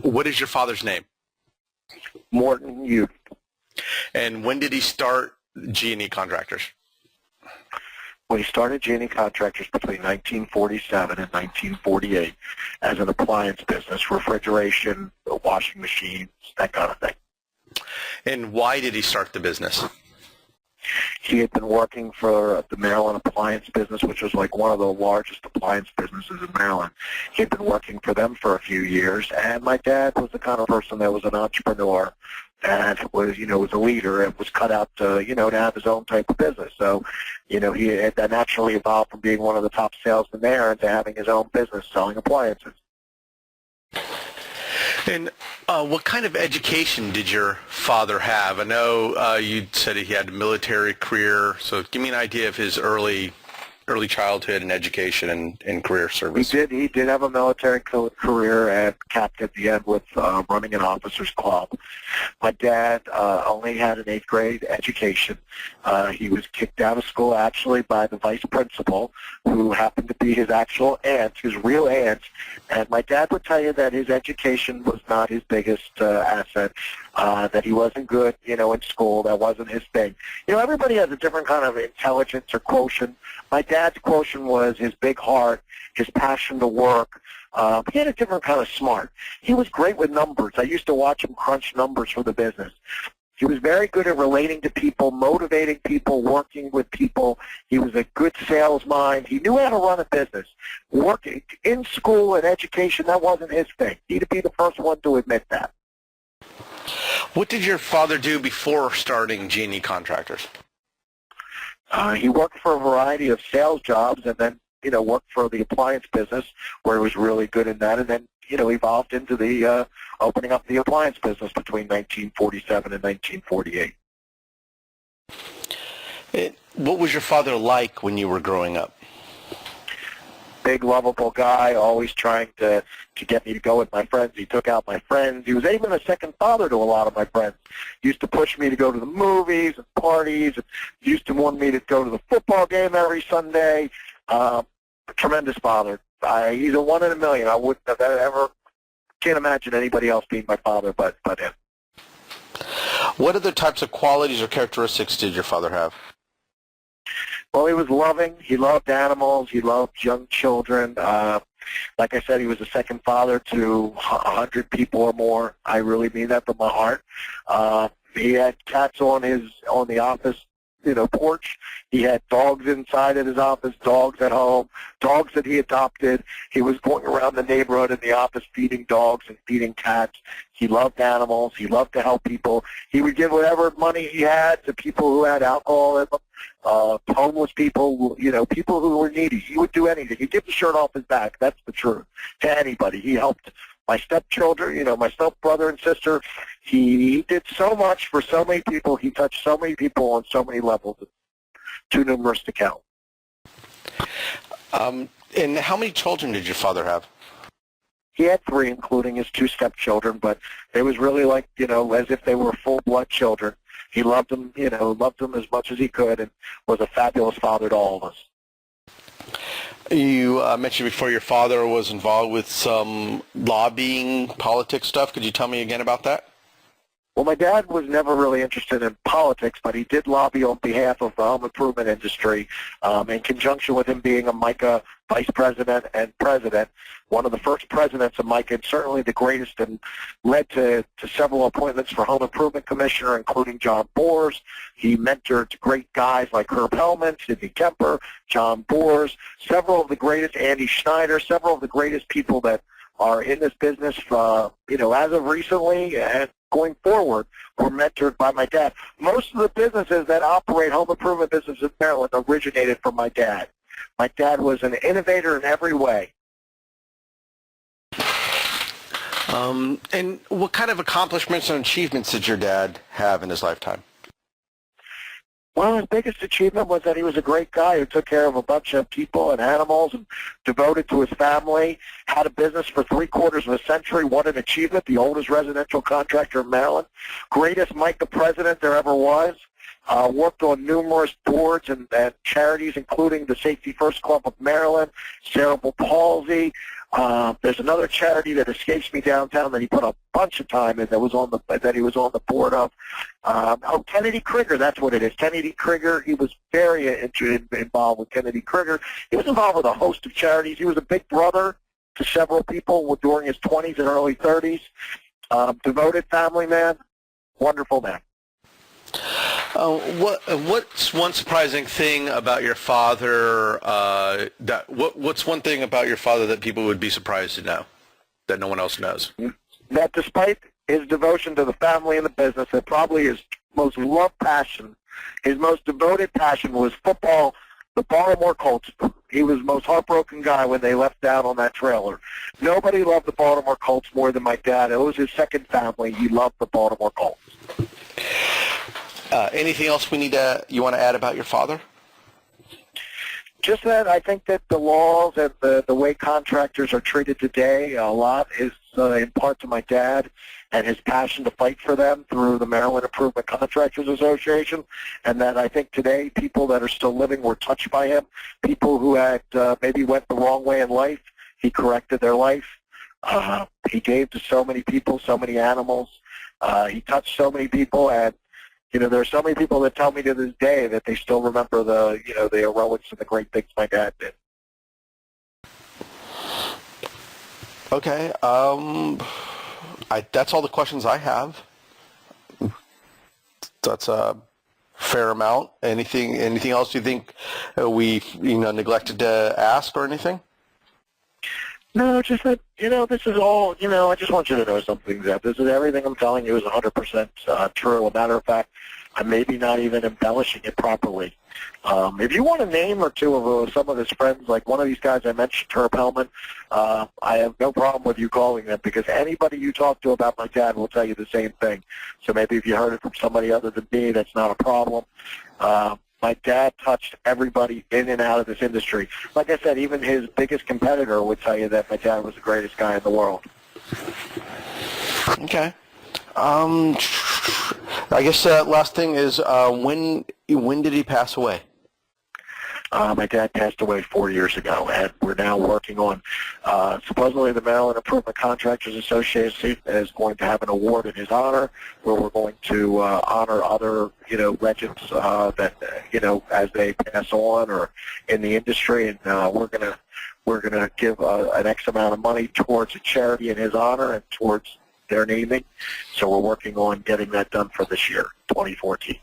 What is your father's name? Morton Ehudin. And when did he start G E Contractors? Well, he started G E Contractors between 1947 and 1948 as an appliance business, refrigeration, washing machines, that kind of thing. And why did he start the business? He had been working for the Maryland appliance business, which was like one of the largest appliance businesses in Maryland. He had been working for them for a few years, and my dad was the kind of person that was an entrepreneur and was, was a leader and was cut out to, to have his own type of business. So, he had naturally evolved from being one of the top salesmen there into having his own business selling appliances. And what kind of education did your father have? I know you said he had a military career, so give me an idea of his early childhood and education and career service. He did have a military career and capped at the end with running an officers club. My dad only had an 8th grade education. He was kicked out of school actually by the vice principal, who happened to be his actual aunt, his real aunt. And my dad would tell you that his education was not his biggest asset, that he wasn't good, in school. That wasn't his thing. Everybody has a different kind of intelligence or quotient. My dad's quotient was his big heart, his passion to work. He had a different kind of smart. He was great with numbers. I used to watch him crunch numbers for the business. He was very good at relating to people, motivating people, working with people. He was a good sales mind. He knew how to run a business. Working in school and education, that wasn't his thing. He'd be the first one to admit that. What did your father do before starting G E Contractors? He worked for a variety of sales jobs and then, worked for the appliance business where he was really good in that, and then, evolved into the opening up the appliance business between 1947 and 1948. What was your father like when you were growing up? Big, lovable guy, always trying to get me to go with my friends. He took out my friends. He was even a second father to a lot of my friends. He used to push me to go to the movies and parties. He used to want me to go to the football game every Sunday. A tremendous father. He's a one in a million. I wouldn't have ever, can't imagine anybody else being my father but him. What other types of qualities or characteristics did your father have? Well, he was loving. He loved animals. He loved young children. Like I said, he was a second father to 100 people or more. I really mean that from my heart. He had cats on the office, porch. He had dogs inside at his office, dogs at home, dogs that he adopted. He was going around the neighborhood in the office feeding dogs and feeding cats. He loved animals. He loved to help people. He would give whatever money he had to people who had alcoholism, homeless people, people who were needy. He would do anything. He'd give the shirt off his back. That's the truth. To anybody. He helped my stepchildren, my stepbrother and sister. He did so much for so many people. He touched so many people on so many levels. Too numerous to count. And how many children did your father have? He had 3, including his 2 stepchildren, but it was really like, as if they were full-blood children. He loved them, loved them as much as he could and was a fabulous father to all of us. You mentioned before your father was involved with some lobbying, politics stuff. Could you tell me again about that? Well, my dad was never really interested in politics, but he did lobby on behalf of the home improvement industry in conjunction with him being a MICA vice president and president, one of the first presidents of MICA, and certainly the greatest, and led to several appointments for home improvement commissioner, including John Boers. He mentored great guys like Herb Hellman, Sidney Kemper, John Boers, several of the greatest, Andy Schneider, several of the greatest people that are in this business, as of recently and going forward, were mentored by my dad. Most of the businesses that operate home improvement businesses in Maryland originated from my dad. My dad was an innovator in every way. And what kind of accomplishments and achievements did your dad have in his lifetime? Well, his biggest achievement was that he was a great guy who took care of a bunch of people and animals and devoted to his family, had a business for 3/4 of a century. What an achievement, the oldest residential contractor in Maryland, greatest MICA president there ever was, worked on numerous boards and charities, including the Safety First Club of Maryland, cerebral palsy, There's another charity that escapes me downtown that he put a bunch of time in that he was on the board of. Kennedy Krieger, that's what it is. Kennedy Krieger, he was very involved with Kennedy Krieger. He was involved with a host of charities. He was a big brother to several people during his 20s and early 30s. Devoted family man, wonderful man. What's one surprising thing about your father? What's one thing about your father that people would be surprised to know that no one else knows? That despite his devotion to the family and the business, that probably his most loved passion, his most devoted passion was football, the Baltimore Colts. He was the most heartbroken guy when they left out on that trailer. Nobody loved the Baltimore Colts more than my dad. It was his second family. He loved the Baltimore Colts. Anything else you want to add about your father? Just that I think that the laws and the way contractors are treated today, a lot is in part to my dad and his passion to fight for them through the Maryland Improvement Contractors Association, and that I think today people that are still living were touched by him. People who had maybe went the wrong way in life, he corrected their life. He gave to so many people, so many animals. He touched so many people, and there are so many people that tell me to this day that they still remember the heroics and the great things my dad did. Okay. That's all the questions I have. That's a fair amount. Anything else you think we neglected to ask or anything? No, just that, this is all, I just want you to know something, Zeb. This is everything I'm telling you is 100% true. A matter of fact, I'm maybe not even embellishing it properly. If you want a name or two of some of his friends, like one of these guys I mentioned, Herb Hellman, I have no problem with you calling them, because anybody you talk to about my dad will tell you the same thing. So maybe if you heard it from somebody other than me, that's not a problem. My dad touched everybody in and out of this industry. Like I said, even his biggest competitor would tell you that my dad was the greatest guy in the world. Okay. I guess last thing is when did he pass away? My dad passed away 4 years ago, and we're now working on, supposedly the Maryland Improvement Contractors Association is going to have an award in his honor, where we're going to honor other, legends that, as they pass on or in the industry, and we're gonna give an X amount of money towards a charity in his honor and towards their naming. So we're working on getting that done for this year, 2014.